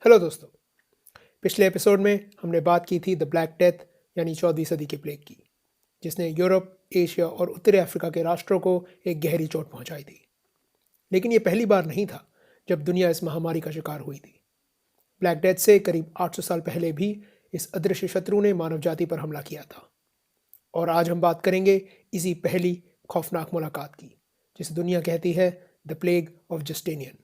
Hello दोस्तों। पिछले episode में हमने बात की थी द ब्लैक डेथ यानी 14वीं सदी के प्लेग की, जिसने यूरोप, एशिया और उत्तरी अफ्रीका के राष्ट्रों को एक गहरी चोट पहुंचाई थी। लेकिन ये पहली बार नहीं था जब दुनिया इस महामारी का शिकार हुई थी। ब्लैक डेथ से करीब 800 साल पहले भी इस अदृश्य शत्रु ने मानव जाति पर हमला किया था। और आज हम बात करेंगे इसी पहली खौफनाक मुलाकात की, जिसे दुनिया कहती है the plague of Justinian.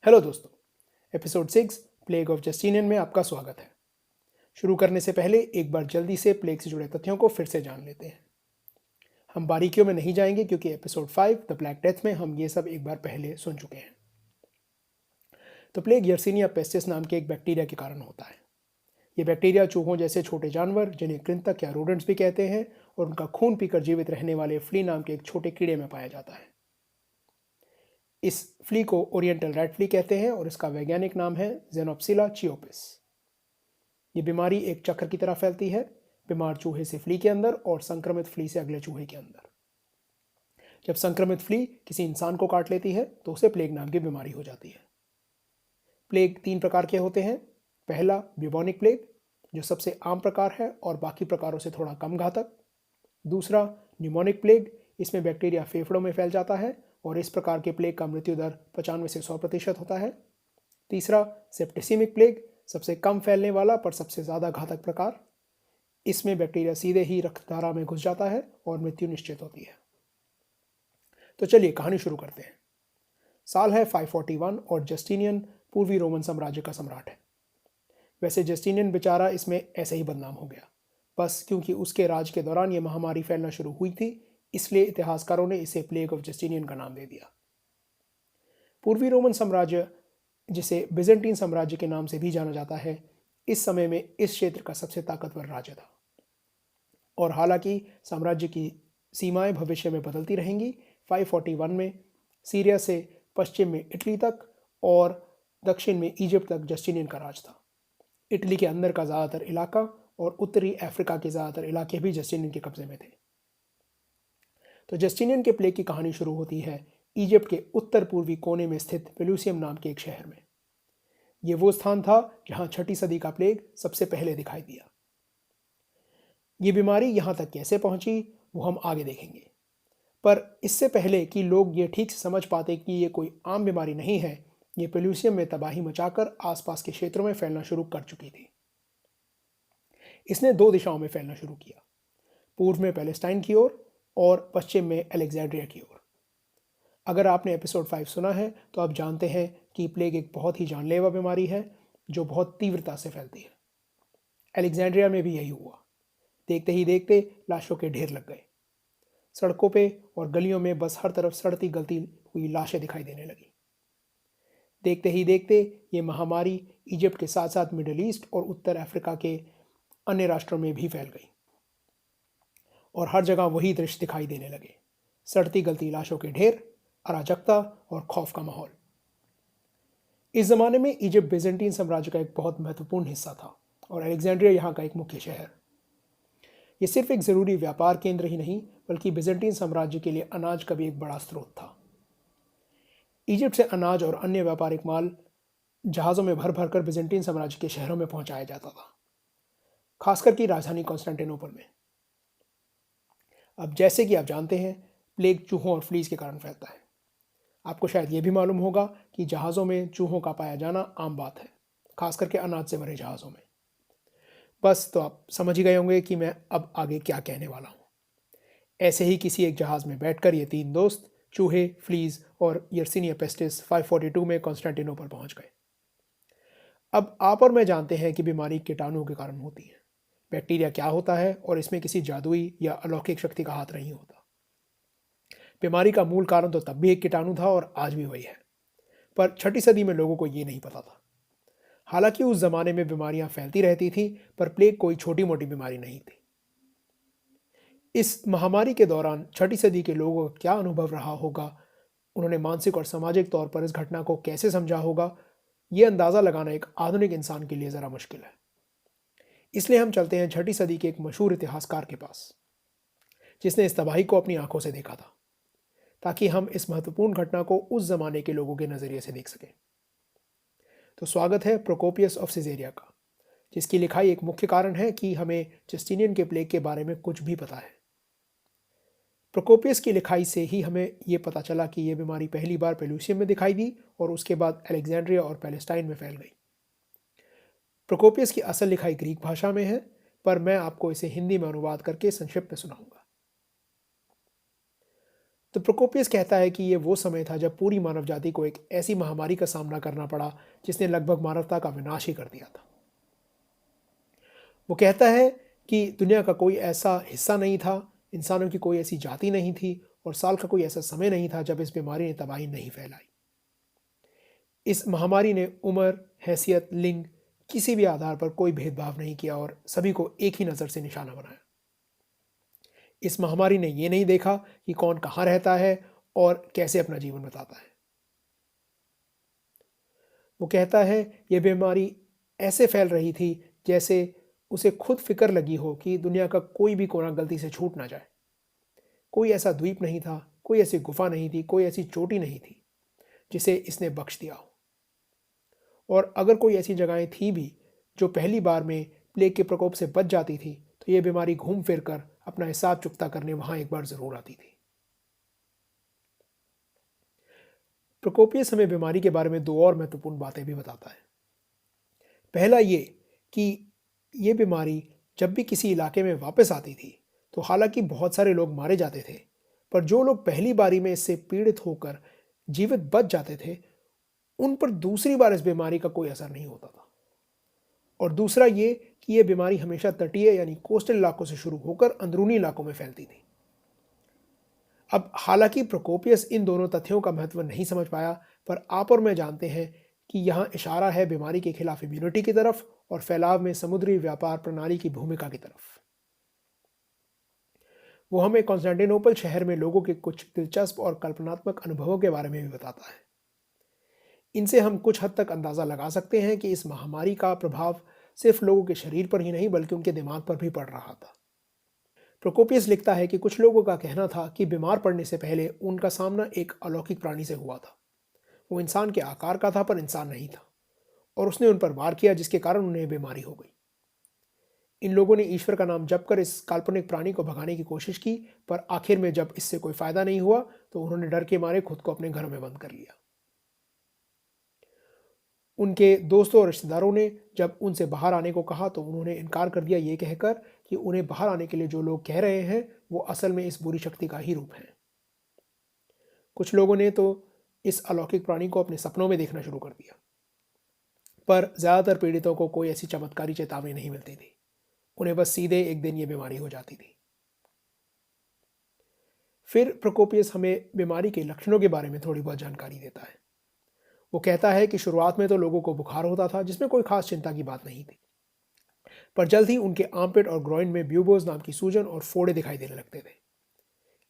Hello दोस्तों, एपिसोड 6 प्लेग ऑफ जस्टिनियन में आपका स्वागत है। शुरू करने से पहले एक बार जल्दी से प्लेग से जुड़े तथ्यों को फिर से जान लेते हैं। हम बारीकियों में नहीं जाएंगे क्योंकि एपिसोड 5 द ब्लैक डेथ में हम ये सब एक बार पहले सुन चुके हैं। तो प्लेग यर्सीनिया पेस्टिस नाम के एक बैक्टीरिया के कारण होता है। ये बैक्टीरिया चूहों जैसे छोटे जानवर, जिन्हें कृंतक या रोडेंट्स भी कहते हैं, और उनका खून पीकर जीवित रहने वाले फ्ली नाम के एक छोटे कीड़े में पाया जाता है। इस फ्ली को ओरिएंटल रैट फ्ली कहते हैं और इसका वैज्ञानिक नाम है जेनोप्सिला चियोपिस। ये बीमारी एक चक्र की तरह फैलती है, बीमार चूहे से फ्ली के अंदर और संक्रमित फ्ली से अगले चूहे के अंदर। जब संक्रमित फ्ली किसी इंसान को काट लेती है तो उसे प्लेग नाम की बीमारी हो जाती है। प्लेग 3 प्रकार के होते हैं। पहला ब्यूबोनिक प्लेग, जो सबसे आम प्रकार है और बाकी प्रकारों से थोड़ा कम घातक। दूसरा न्यूमोनिक प्लेग, इसमें बैक्टीरिया फेफड़ों में फैल जाता है और इस प्रकार के प्लेग का मृत्यु दर 95 से 100% होता है। तीसरा सेप्टिसिमिक प्लेग, सबसे कम फैलने वाला पर सबसे ज़्यादा घातक प्रकार। इसमें बैक्टीरिया सीधे ही रक्तधारा में घुस जाता है और मृत्यु निश्चित होती है। तो चलिए कहानी शुरू करते हैं। साल है 541 और जस्टिनियन पूर्वी रोमन साम्राज्य का सम्राट है। वैसे जस्टिनियन बेचारा इसमें ऐसे ही बदनाम हो गया, बस क्योंकि उसके राज के दौरान ये महामारी फैलना शुरू हुई थी, इसलिए इतिहासकारों ने इसे प्लेग ऑफ जस्टिनियन का नाम दे दिया। पूर्वी रोमन साम्राज्य, जिसे बिजेंटीन साम्राज्य के नाम से भी जाना जाता है, इस समय में इस क्षेत्र का सबसे ताकतवर राज्य था। और हालांकि साम्राज्य की सीमाएं भविष्य में बदलती रहेंगी, 541 में सीरिया से पश्चिम में इटली तक और दक्षिण में इजिप्ट तक जस्टिनियन का राज था। इटली के अंदर का ज़्यादातर इलाका और उत्तरी अफ्रीका के ज़्यादातर इलाके भी जस्टिनियन के कब्जे में थे। तो जस्टिनियन के प्लेग की कहानी शुरू होती है इजिप्ट के उत्तर पूर्वी कोने में स्थित पेलुसियम नाम के एक शहर में। यह वो स्थान था जहां 6ठी सदी का प्लेग सबसे पहले दिखाई दिया। ये बीमारी यहां तक कैसे पहुंची वो हम आगे देखेंगे, पर इससे पहले कि लोग ये ठीक से समझ पाते कि ये कोई आम बीमारी नहीं है, ये पेलुसियम में तबाही मचाकर आसपास के क्षेत्रों में फैलना शुरू कर चुकी थी। इसने 2 दिशाओं में फैलना शुरू किया, पूर्व में पैलेस्टाइन की ओर और पश्चिम में अलेक्जेंड्रिया की ओर। अगर आपने एपिसोड 5 सुना है तो आप जानते हैं कि प्लेग एक बहुत ही जानलेवा बीमारी है जो बहुत तीव्रता से फैलती है। अलेक्जेंड्रिया में भी यही हुआ। देखते ही देखते लाशों के ढेर लग गए। सड़कों पे और गलियों में बस हर तरफ सड़ती गलती हुई लाशें दिखाई देने लगी। देखते ही देखते ये महामारी इजिप्ट के साथ साथ मिडिल ईस्ट और उत्तर अफ्रीका के अन्य राष्ट्रों में भी फैल गई और हर जगह वही दृश्य दिखाई देने लगे, सड़ती गलती लाशों के ढेर, अराजकता और खौफ का माहौल। इस जमाने में इजिप्ट बिजेंटीन साम्राज्य का एक बहुत महत्वपूर्ण हिस्सा था और अलेक्जेंड्रिया यहाँ का एक मुख्य शहर। ये सिर्फ एक ज़रूरी व्यापार केंद्र ही नहीं बल्कि बिजेंटीन साम्राज्य के लिए अनाज का भी एक बड़ा स्रोत था। इजिप्ट से अनाज और अन्य व्यापारिक माल जहाज़ों में भर भर कर बिजेंटीन साम्राज्य के शहरों में पहुंचाया जाता था, खासकर की राजधानी कॉन्स्टेंटिनोपल में। अब जैसे कि आप जानते हैं, प्लेग चूहों और फ्लीज के कारण फैलता है। आपको शायद ये भी मालूम होगा कि जहाज़ों में चूहों का पाया जाना आम बात है, खास करके अनाज से भरे जहाज़ों में। बस तो आप समझ ही गए होंगे कि मैं अब आगे क्या कहने वाला हूँ। ऐसे ही किसी एक जहाज़ में बैठकर ये 3 दोस्त चूहे, फ्लीज और यर्सीनिया पेस्टिस 542 में कॉन्स्टेंटिनोपल पहुंच गए। अब आप और मैं जानते हैं कि बीमारी कीटाणुओं के कारण होती है। बैक्टीरिया क्या होता है और इसमें किसी जादुई या अलौकिक शक्ति का हाथ नहीं होता। बीमारी का मूल कारण तो तब भी एक कीटाणु था और आज भी वही है, पर 6ठी सदी में लोगों को ये नहीं पता था। हालांकि उस जमाने में बीमारियां फैलती रहती थी, पर प्लेग कोई छोटी मोटी बीमारी नहीं थी। इस महामारी के दौरान 6ठी सदी के लोगों का क्या अनुभव रहा होगा, उन्होंने मानसिक और सामाजिक तौर पर इस घटना को कैसे समझा होगा, ये अंदाज़ा लगाना एक आधुनिक इंसान के लिए ज़रा मुश्किल है। इसलिए हम चलते हैं 6ठी सदी के एक मशहूर इतिहासकार के पास, जिसने इस तबाही को अपनी आंखों से देखा था, ताकि हम इस महत्वपूर्ण घटना को उस ज़माने के लोगों के नज़रिए से देख सकें। तो स्वागत है प्रोकोपियस ऑफ सिजेरिया का, जिसकी लिखाई एक मुख्य कारण है कि हमें जस्टिनियन के प्लेग के बारे में कुछ भी पता है। प्रोकोपियस की लिखाई से ही हमें ये पता चला कि यह बीमारी पहली बार पेलुसियम में दिखाई दी और उसके बाद अलेक्जेंड्रिया और पैलेस्टाइन में फैल गई। प्रोकोपियस की असल लिखाई ग्रीक भाषा में है, पर मैं आपको इसे हिंदी में अनुवाद करके संक्षिप्त में सुनाऊंगा। तो प्रोकोपियस कहता है कि यह वो समय था जब पूरी मानव जाति को एक ऐसी महामारी का सामना करना पड़ा जिसने लगभग मानवता का विनाश ही कर दिया था। वो कहता है कि दुनिया का कोई ऐसा हिस्सा नहीं था, इंसानों की कोई ऐसी जाति नहीं थी और साल का कोई ऐसा समय नहीं था जब इस बीमारी ने तबाही नहीं फैलाई। इस महामारी ने उम्र, हैसियत, लिंग, किसी भी आधार पर कोई भेदभाव नहीं किया और सभी को एक ही नज़र से निशाना बनाया। इस महामारी ने यह नहीं देखा कि कौन कहाँ रहता है और कैसे अपना जीवन बिताता है। वो कहता है यह बीमारी ऐसे फैल रही थी जैसे उसे खुद फिक्र लगी हो कि दुनिया का कोई भी कोना गलती से छूट ना जाए। कोई ऐसा द्वीप नहीं था, कोई ऐसी गुफा नहीं थी, कोई ऐसी चोटी नहीं थी जिसे इसने बख्श दिया हो। और अगर कोई ऐसी जगहें थी भी जो पहली बार में प्लेग के प्रकोप से बच जाती थी, तो ये बीमारी घूम फिर कर अपना हिसाब चुकता करने वहां एक बार जरूर आती थी। प्रोकोपियस हमें बीमारी के बारे में दो और महत्वपूर्ण बातें भी बताता है। पहला ये कि ये बीमारी जब भी किसी इलाके में वापस आती थी, तो हालांकि बहुत सारे लोग मारे जाते थे, पर जो लोग पहली बारी में इससे पीड़ित होकर जीवित बच जाते थे, उन पर दूसरी बार इस बीमारी का कोई असर नहीं होता था। और दूसरा ये कि यह बीमारी हमेशा तटीय यानी कोस्टल इलाकों से शुरू होकर अंदरूनी इलाकों में फैलती थी। अब हालांकि प्रोकोपियस इन दोनों तथ्यों का महत्व नहीं समझ पाया, पर आप और मैं जानते हैं कि यहाँ इशारा है बीमारी के खिलाफ इम्यूनिटी की तरफ और फैलाव में समुद्री व्यापार प्रणाली की भूमिका की तरफ। वो हमें कॉन्स्टेंटिनोपल शहर में लोगों के कुछ दिलचस्प और कल्पनात्मक अनुभवों के बारे में भी बताता है। इनसे हम कुछ हद तक अंदाज़ा लगा सकते हैं कि इस महामारी का प्रभाव सिर्फ लोगों के शरीर पर ही नहीं बल्कि उनके दिमाग पर भी पड़ रहा था। प्रोकोपियस लिखता है कि कुछ लोगों का कहना था कि बीमार पड़ने से पहले उनका सामना एक अलौकिक प्राणी से हुआ था। वो इंसान के आकार का था पर इंसान नहीं था, और उसने उन पर वार किया जिसके कारण उन्हें बीमारी हो गई। इन लोगों ने ईश्वर का नाम जप कर इस काल्पनिक प्राणी को भगाने की कोशिश की, पर आखिर में जब इससे कोई फायदा नहीं हुआ तो उन्होंने डर के मारे खुद को अपने घरों में बंद कर लिया। उनके दोस्तों और रिश्तेदारों ने जब उनसे बाहर आने को कहा तो उन्होंने इनकार कर दिया, ये कहकर कि उन्हें बाहर आने के लिए जो लोग कह रहे हैं वो असल में इस बुरी शक्ति का ही रूप है। कुछ लोगों ने तो इस अलौकिक प्राणी को अपने सपनों में देखना शुरू कर दिया, पर ज़्यादातर पीड़ितों को कोई ऐसी चमत्कारी चेतावनी नहीं मिलती थी। उन्हें बस सीधे एक दिन ये बीमारी हो जाती थी। फिर प्रोकोपियस हमें बीमारी के लक्षणों के बारे में थोड़ी बहुत जानकारी देता है। वो कहता है कि शुरुआत में तो लोगों को बुखार होता था, जिसमें कोई खास चिंता की बात नहीं थी, पर जल्द ही उनके आर्मपिट और ग्रोइन में ब्यूबोज नाम की सूजन और फोड़े दिखाई देने लगते थे।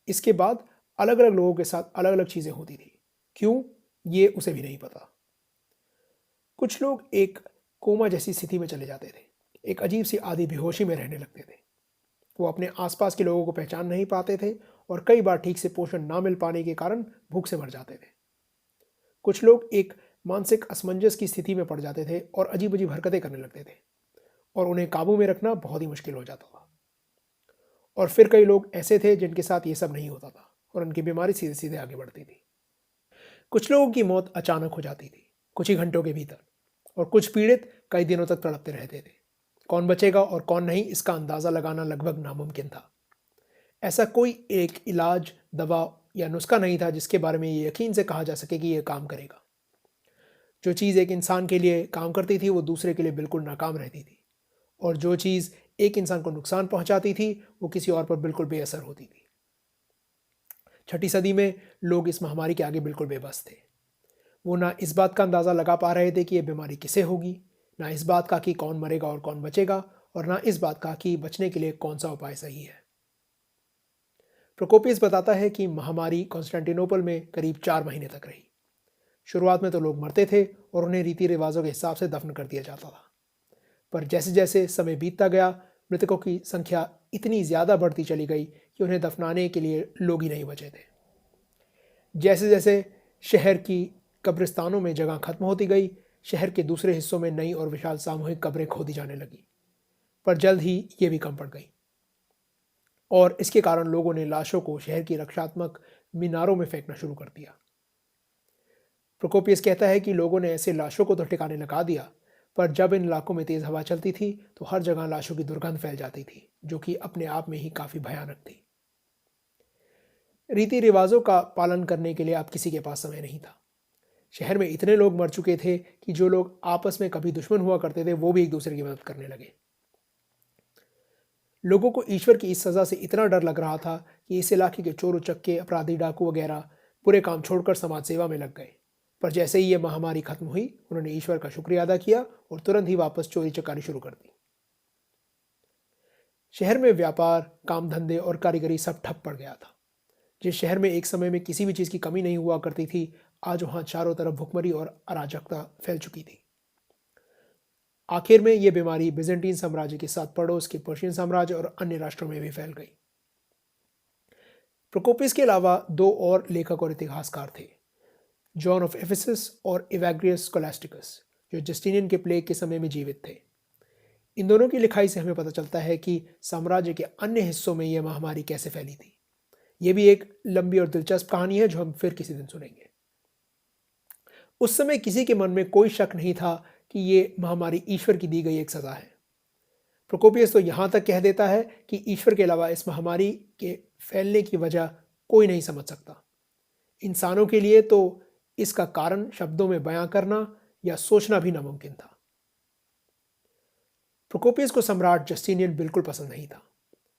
इसके बाद अलग अलग लोगों के साथ अलग अलग चीज़ें होती थी, क्यों ये उसे भी नहीं पता। कुछ लोग एक कोमा जैसी स्थिति में चले जाते थे, एक अजीब सी आधी बेहोशी में रहने लगते थे। वो अपने आसपास के लोगों को पहचान नहीं पाते थे और कई बार ठीक से पोषण ना मिल पाने के कारण भूख से मर जाते थे। कुछ लोग एक मानसिक असमंजस की स्थिति में पड़ जाते थे और अजीब अजीब हरकतें करने लगते थे और उन्हें काबू में रखना बहुत ही मुश्किल हो जाता था। और फिर कई लोग ऐसे थे जिनके साथ ये सब नहीं होता था और उनकी बीमारी सीधे सीधे आगे बढ़ती थी। कुछ लोगों की मौत अचानक हो जाती थी, कुछ ही घंटों के भीतर, और कुछ पीड़ित कई दिनों तक तड़पते रहते थे। कौन बचेगा और कौन नहीं, इसका अंदाज़ा लगाना लगभग नामुमकिन था। ऐसा कोई एक इलाज, दवा या नुस्खा नहीं था जिसके बारे में ये यकीन से कहा जा सके कि यह काम करेगा। जो चीज़ एक इंसान के लिए काम करती थी वो दूसरे के लिए बिल्कुल नाकाम रहती थी, और जो चीज़ एक इंसान को नुकसान पहुंचाती थी वो किसी और पर बिल्कुल बेअसर होती थी। 6ठी सदी में लोग इस महामारी के आगे बिल्कुल बेबस थे। वो ना इस बात का अंदाज़ा लगा पा रहे थे कि यह बीमारी किसे होगी, ना इस बात का कि कौन मरेगा और कौन बचेगा, और ना इस बात का कि बचने के लिए कौन सा उपाय सही है। प्रोकोपियस बताता है कि महामारी कॉन्स्टेंटिनोपल में करीब 4 महीने तक रही। शुरुआत में तो लोग मरते थे और उन्हें रीति रिवाजों के हिसाब से दफन कर दिया जाता था, पर जैसे जैसे समय बीतता गया मृतकों की संख्या इतनी ज़्यादा बढ़ती चली गई कि उन्हें दफनाने के लिए लोग ही नहीं बचे थे। जैसे जैसे शहर की कब्रिस्तानों में जगह खत्म होती गई, शहर के दूसरे हिस्सों में नई और विशाल सामूहिक कब्रें खोदी जाने लगी, पर जल्द ही ये भी कम पड़ गई और इसके कारण लोगों ने लाशों को शहर की रक्षात्मक मीनारों में फेंकना शुरू कर दिया। प्रोकोपियस कहता है कि लोगों ने ऐसे लाशों को तो ठिकाने लगा दिया, पर जब इन इलाकों में तेज हवा चलती थी तो हर जगह लाशों की दुर्गंध फैल जाती थी, जो कि अपने आप में ही काफी भयानक थी। रीति रिवाजों का पालन करने के लिए अब किसी के पास समय नहीं था। शहर में इतने लोग मर चुके थे कि जो लोग आपस में कभी दुश्मन हुआ करते थे वो भी एक दूसरे की मदद करने लगे। लोगों को ईश्वर की इस सजा से इतना डर लग रहा था कि इस इलाके के चोर उचक्के, अपराधी, डाकू वगैरह बुरे काम छोड़कर समाज सेवा में लग गए। पर जैसे ही यह महामारी खत्म हुई उन्होंने ईश्वर का शुक्रिया अदा किया और तुरंत ही वापस चोरी चकारी शुरू कर दी। शहर में व्यापार, काम धंधे और कारीगरी सब ठप पड़ गया था। जिस शहर में एक समय में किसी भी चीज़ की कमी नहीं हुआ करती थी, आज वहाँ चारों तरफ भुखमरी और अराजकता फैल चुकी थी। आखिर में ये बीमारी बिजेंटीन साम्राज्य के साथ पड़ोस के पर्शियन साम्राज्य और अन्य राष्ट्रों में भी फैल गई। प्रोकोपियस के अलावा दो और लेखक और इतिहासकार थे, जॉन ऑफ एफेसस और इवैग्रियस स्कोलास्टिकस, जो जस्टिनियन के प्लेग के समय में जीवित थे। इन दोनों की लिखाई से हमें पता चलता है कि साम्राज्य के अन्य हिस्सों में यह महामारी कैसे फैली थी। यह भी एक लंबी और दिलचस्प कहानी है जो हम फिर किसी दिन सुनेंगे। उस समय किसी के मन में कोई शक नहीं था कि ये महामारी ईश्वर की दी गई एक सजा है। प्रोकोपियस तो यहाँ तक कह देता है कि ईश्वर के अलावा इस महामारी के फैलने की वजह कोई नहीं समझ सकता। इंसानों के लिए तो इसका कारण शब्दों में बयां करना या सोचना भी नामुमकिन था। प्रोकोपियस को सम्राट जस्टिनियन बिल्कुल पसंद नहीं था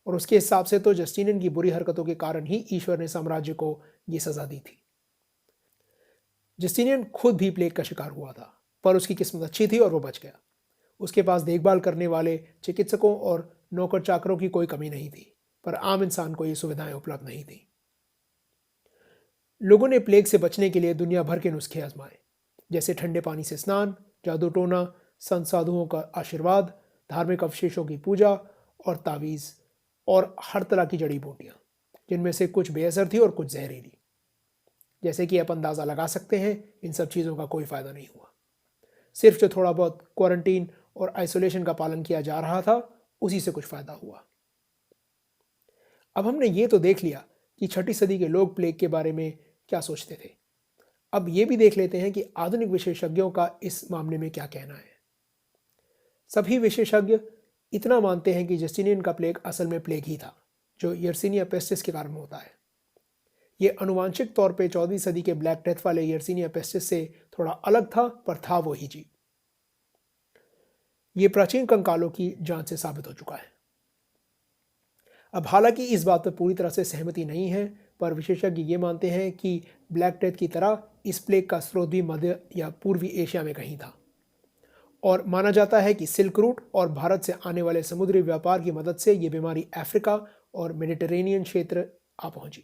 और उसके हिसाब से तो जस्टिनियन की बुरी हरकतों के कारण ही ईश्वर ने साम्राज्य को ये सजा दी थी। जस्टिनियन खुद भी प्लेग का शिकार हुआ था, पर उसकी किस्मत अच्छी थी और वो बच गया। उसके पास देखभाल करने वाले चिकित्सकों और नौकर चाकरों की कोई कमी नहीं थी, पर आम इंसान को ये सुविधाएं उपलब्ध नहीं थी। लोगों ने प्लेग से बचने के लिए दुनिया भर के नुस्खे आजमाए, जैसे ठंडे पानी से स्नान, जादू टोना, संत साधुओं का आशीर्वाद, धार्मिक अवशेषों की पूजा और तावीज़ और हर तरह की जड़ी बूटियाँ, जिनमें से कुछ बेअसर थी और कुछ जहरीली। जैसे कि आप अंदाज़ा लगा सकते हैं, इन सब चीज़ों का कोई फ़ायदा नहीं हुआ। सिर्फ जो थोड़ा बहुत क्वारंटीन और आइसोलेशन का पालन किया जा रहा था, उसी से कुछ फ़ायदा हुआ। अब हमने ये तो देख लिया कि 6ठी सदी के लोग प्लेग के बारे में क्या सोचते थे। अब ये भी देख लेते हैं कि आधुनिक विशेषज्ञों का इस मामले में क्या कहना है। सभी विशेषज्ञ इतना मानते हैं कि जस्टिनियन का प्लेग असल में प्लेग ही था, जो यर्सिनिया पेस्टिस के कारण होता है। ये अनुवांशिक तौर पे 14वीं सदी के ब्लैक डेथ वाले यर्सिनिया पेस्टिस से थोड़ा अलग था, पर था वो ही जीव। ये प्राचीन कंकालों की जांच से साबित हो चुका है। अब हालांकि इस बात पर पूरी तरह से सहमति नहीं है, पर विशेषज्ञ ये मानते हैं कि ब्लैक डेथ की तरह इस प्लेग का स्रोत भी मध्य या पूर्वी एशिया में कहीं था और माना जाता है कि सिल्क रूट और भारत से आने वाले समुद्री व्यापार की मदद से ये बीमारी अफ्रीका और मेडिटेरेनियन क्षेत्र आ पहुंची।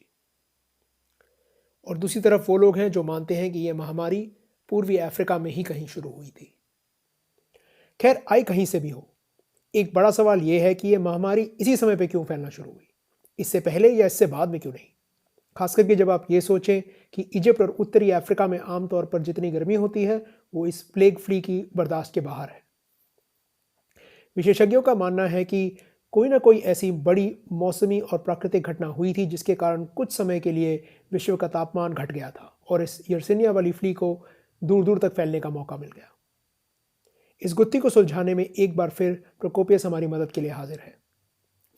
और दूसरी तरफ वो लोग हैं जो मानते हैं कि यह महामारी पूर्वी अफ्रीका में ही कहीं शुरू हुई थी। खैर, आई कहीं से भी हो, एक बड़ा सवाल यह है कि यह महामारी इसी समय पे क्यों फैलना शुरू हुई, इससे पहले या इससे बाद में क्यों नहीं। खास करके जब आप ये सोचें कि इजिप्ट और उत्तरी अफ्रीका में आमतौर पर जितनी गर्मी होती है वो इस प्लेग फ्ली की बर्दाश्त के बाहर है। विशेषज्ञों का मानना है कि कोई ना कोई ऐसी बड़ी मौसमी और प्राकृतिक घटना हुई थी जिसके कारण कुछ समय के लिए विश्व का तापमान घट गया था और इस यर्सिनिया वाली फ्ली को दूर दूर तक फैलने का मौका मिल गया। इस गुत्थी को सुलझाने में एक बार फिर प्रोकोपियस हमारी मदद के लिए हाजिर है।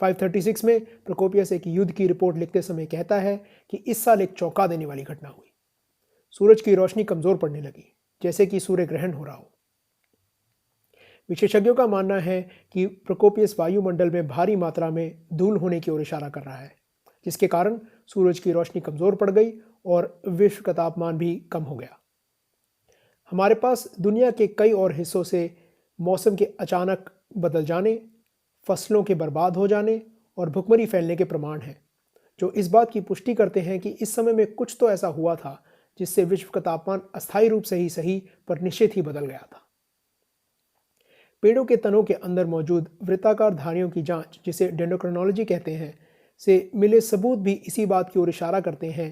536 में प्रोकोपियस एक युद्ध की रिपोर्ट लिखते समय कहता है कि इस साल एक चौंका देने वाली घटना हुई। सूरज की रोशनी कमजोर पड़ने लगी, जैसे कि सूर्य ग्रहण हो रहा हो। विशेषज्ञों का मानना है कि प्रोकोपियस वायुमंडल में भारी मात्रा में धूल होने की ओर इशारा कर रहा है, जिसके कारण सूरज की रोशनी कमजोर पड़ गई और विश्व का तापमान भी कम हो गया। हमारे पास दुनिया के कई और हिस्सों से मौसम के अचानक बदल जाने, फसलों के बर्बाद हो जाने और भुखमरी फैलने के प्रमाण हैं, जो इस बात की पुष्टि करते हैं कि इस समय में कुछ तो ऐसा हुआ था जिससे विश्व का तापमान अस्थायी रूप से ही सही पर निश्चित ही बदल गया था। पेड़ों के तनों के अंदर मौजूद वृत्ताकार धारियों की जांच, जिसे डेंड्रोक्रोनोलॉजी कहते हैं, से मिले सबूत भी इसी बात की ओर इशारा करते हैं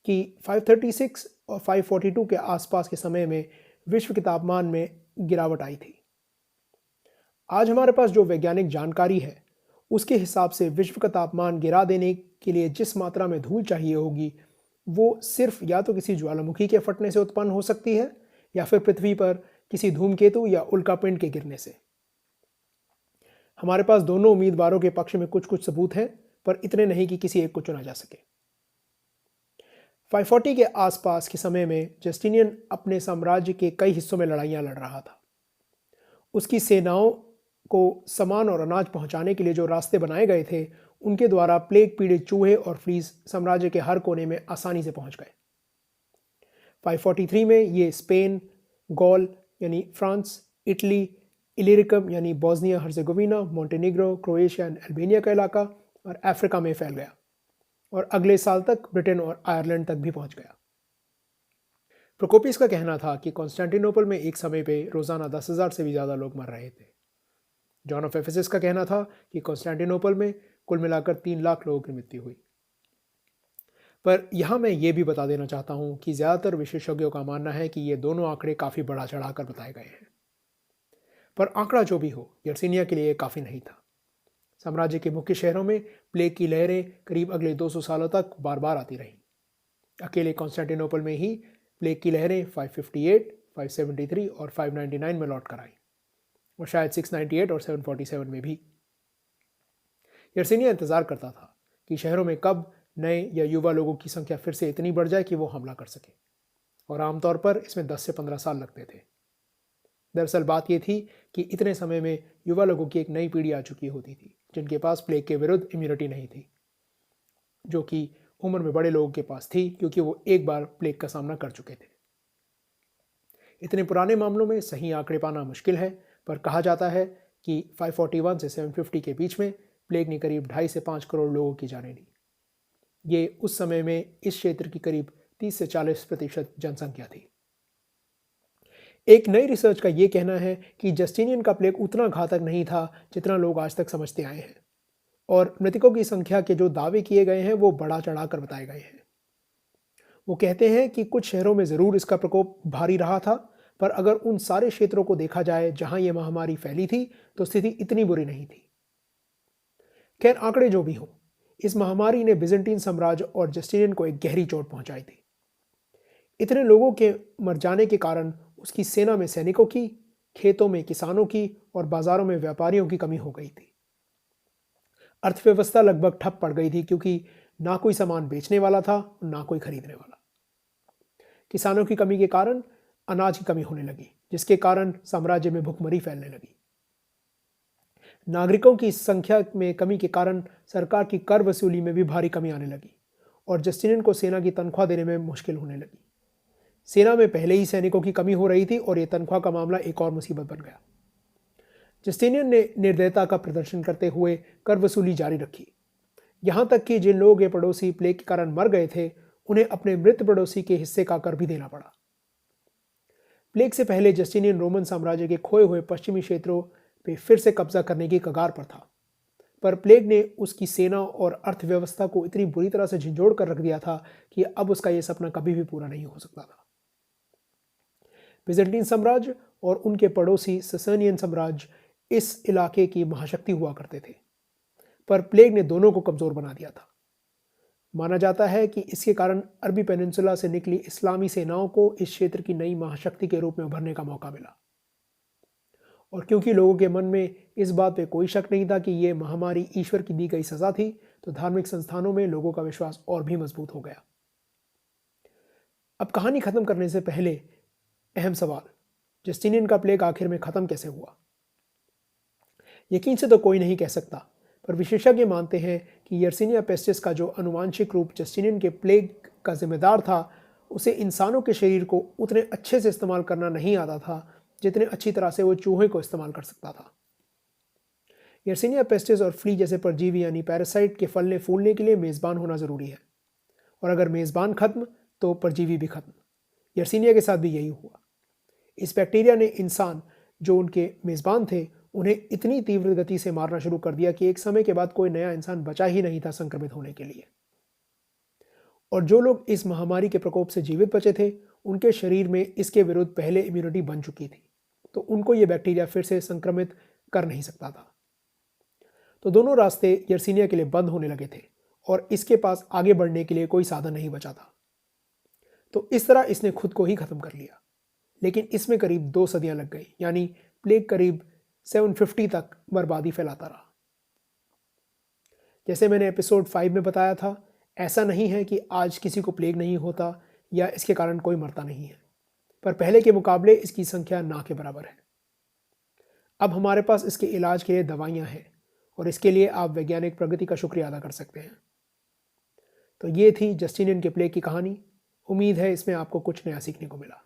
कि 536 और 542 के आसपास के समय में विश्व के तापमान में गिरावट आई थी। आज हमारे पास जो वैज्ञानिक जानकारी है उसके हिसाब से विश्व का तापमान गिरा देने के लिए जिस मात्रा में धूल चाहिए होगी वो सिर्फ या तो किसी ज्वालामुखी के फटने से उत्पन्न हो सकती है या फिर पृथ्वी पर किसी धूमकेतु या उल्कापिंड के गिरने से। हमारे पास दोनों उम्मीदवारों के पक्ष में कुछ कुछ सबूत हैं, पर इतने नहीं कि किसी एक को चुना जा सके। 540 के आसपास के समय में जस्टिनियन अपने साम्राज्य के कई हिस्सों में लड़ाइयां लड़ रहा था। उसकी सेनाओं को सामान और अनाज पहुंचाने के लिए जो रास्ते बनाए गए थे उनके द्वारा प्लेग पीड़ित चूहे और फ्लीस साम्राज्य के हर कोने में आसानी से पहुंच गए। 543 में ये स्पेन, गॉल यानी फ्रांस, इटली, इलिरिकम यानी Bosnia Herzegovina, Montenegro, Croatia and Albania का इलाका और अफ्रीका में फैल गया और अगले साल तक ब्रिटेन और आयरलैंड तक भी पहुंच गया। प्रोकोपियस का कहना था कि कॉन्स्टेंटिनोपल में एक समय पे रोजाना 10,000 से भी ज़्यादा लोग मर रहे थे। जॉन ऑफ एफेसस का कहना था कि कॉन्स्टेंटिनोपल में कुल मिलाकर 3 लाख लोगों की मृत्यु हुई। पर यहाँ मैं ये भी बता देना चाहता हूँ कि ज़्यादातर विशेषज्ञों का मानना है कि ये दोनों आंकड़े काफ़ी बढ़ा चढ़ाकर बताए गए हैं। पर आंकड़ा जो भी हो, यर्सिनिया के लिए काफ़ी नहीं था। साम्राज्य के मुख्य शहरों में प्लेग की लहरें करीब अगले 200 सालों तक बार बार आती रहीं। अकेले कॉन्स्टेंटिनोपल में ही प्लेग की लहरें 558, 573 और 599 में लौट कर आई और शायद 698 और 747 में भी। यर्सिनिया इंतजार करता था कि शहरों में कब नए या युवा लोगों की संख्या फिर से इतनी बढ़ जाए कि वो हमला कर सके, और आमतौर पर इसमें 10 से 15 साल लगते थे। दरअसल बात यह थी कि इतने समय में युवा लोगों की एक नई पीढ़ी आ चुकी होती थी जिनके पास प्लेग के विरुद्ध इम्यूनिटी नहीं थी, जो कि उम्र में बड़े लोगों के पास थी क्योंकि वो एक बार प्लेग का सामना कर चुके थे। इतने पुराने मामलों में सही आंकड़े पाना मुश्किल है, पर कहा जाता है कि 541 से 750 के बीच में प्लेग ने करीब 2.5 से 5 करोड़ लोगों की जानें ली। ये उस समय में इस क्षेत्र की करीब 30 से 40% जनसंख्या थी। एक नई रिसर्च का यह कहना है कि जस्टिनियन का प्लेग उतना घातक नहीं था जितना लोग आज तक समझते आए हैं, और मृतकों की संख्या के जो दावे किए गए हैं वो बढ़ा चढ़ाकर बताए गए हैं। वो कहते हैं कि कुछ शहरों में ज़रूर इसका प्रकोप भारी रहा था, पर अगर उन सारे क्षेत्रों को देखा जाए जहां यह महामारी फैली थी तो स्थिति इतनी बुरी नहीं थी। खैर, आंकड़े जो भी हों, इस महामारी ने बिजेंटीन साम्राज्य और जस्टिनियन को एक गहरी चोट पहुंचाई थी। इतने लोगों के मर जाने के कारण उसकी सेना में सैनिकों की, खेतों में किसानों की और बाजारों में व्यापारियों की कमी हो गई थी। अर्थव्यवस्था लगभग ठप पड़ गई थी क्योंकि ना कोई सामान बेचने वाला था और ना कोई खरीदने वाला। किसानों की कमी के कारण अनाज की कमी होने लगी, जिसके कारण साम्राज्य में भुखमरी फैलने लगी। नागरिकों की संख्या में कमी के कारण सरकार की कर वसूली में भी भारी कमी आने लगी और जस्टिनियन को सेना की तनख्वाह देने में मुश्किल होने लगी। सेना में पहले ही सैनिकों की कमी हो रही थी और यह तनख्वाह का मामला एक और मुसीबत बन गया। जस्टिनियन ने निर्दयता का प्रदर्शन करते हुए कर वसूली जारी रखी, यहां तक कि जिन लोगों के पड़ोसी प्लेग के कारण मर गए थे उन्हें अपने मृत पड़ोसी के हिस्से का कर भी देना पड़ा। प्लेग से पहले जस्टिनियन रोमन साम्राज्य के खोए हुए पश्चिमी क्षेत्रों पे फिर से कब्जा करने की कगार पर था, पर प्लेग ने उसकी सेना और अर्थव्यवस्था को इतनी बुरी तरह से झंझोड़ कर रख दिया था कि अब उसका यह सपना कभी भी पूरा नहीं हो सकता था। बिजेंटीन साम्राज्य और उनके पड़ोसी ससेनियन साम्राज्य इस इलाके की महाशक्ति हुआ करते थे, पर प्लेग ने दोनों को कमजोर बना दिया था। माना जाता है कि इसके कारण अरबी पेनिनसुला से निकली इस्लामी सेनाओं को इस क्षेत्र की नई महाशक्ति के रूप में उभरने का मौका मिला, और क्योंकि लोगों के मन में इस बात पे कोई शक नहीं था कि यह महामारी ईश्वर की दी गई सजा थी, तो धार्मिक संस्थानों में लोगों का विश्वास और भी मजबूत हो गया। अब कहानी खत्म करने से पहले अहम सवाल, जस्टिनियन का प्लेग आखिर में खत्म कैसे हुआ? यकीन से तो कोई नहीं कह सकता, पर विशेषज्ञ मानते हैं कि यर्सिनिया पेस्टिस का जो आनुवांशिक रूप जस्टिनियन के प्लेग का जिम्मेदार था, उसे इंसानों के शरीर को उतने अच्छे से इस्तेमाल करना नहीं आता था जितने अच्छी तरह से वो चूहे को इस्तेमाल कर सकता था। यर्सिनिया पेस्टिस और फ्ली जैसे परजीवी यानी पैरासाइट के फलने फूलने के लिए मेज़बान होना ज़रूरी है, और अगर मेज़बान खत्म तो परजीवी भी खत्म। यर्सीनिया के साथ भी यही हुआ। इस बैक्टीरिया ने इंसान जो उनके मेज़बान थे उन्हें इतनी तीव्र गति से मारना शुरू कर दिया कि एक समय के बाद कोई नया इंसान बचा ही नहीं था संक्रमित होने के लिए। और जो लोग इस महामारी के प्रकोप से जीवित बचे थे उनके शरीर में इसके विरुद्ध पहले इम्यूनिटी बन चुकी थी, तो उनको ये बैक्टीरिया फिर से संक्रमित कर नहीं सकता था। तो दोनों रास्ते यर्सीनिया के लिए बंद होने लगे थे और इसके पास आगे बढ़ने के लिए कोई साधन नहीं बचा था। तो इस तरह इसने खुद को ही खत्म कर लिया। लेकिन इसमें करीब 2 सदियां लग गई, यानी प्लेग करीब 750 तक बर्बादी फैलाता रहा। जैसे मैंने एपिसोड 5 में बताया था, ऐसा नहीं है कि आज किसी को प्लेग नहीं होता या इसके कारण कोई मरता नहीं है, पर पहले के मुकाबले इसकी संख्या ना के बराबर है। अब हमारे पास इसके इलाज के लिए दवाइयाँ हैं और इसके लिए आप वैज्ञानिक प्रगति का शुक्रिया अदा कर सकते हैं। तो ये थी जस्टिनियन के प्लेग की कहानी। उम्मीद है इसमें आपको कुछ नया सीखने को मिला।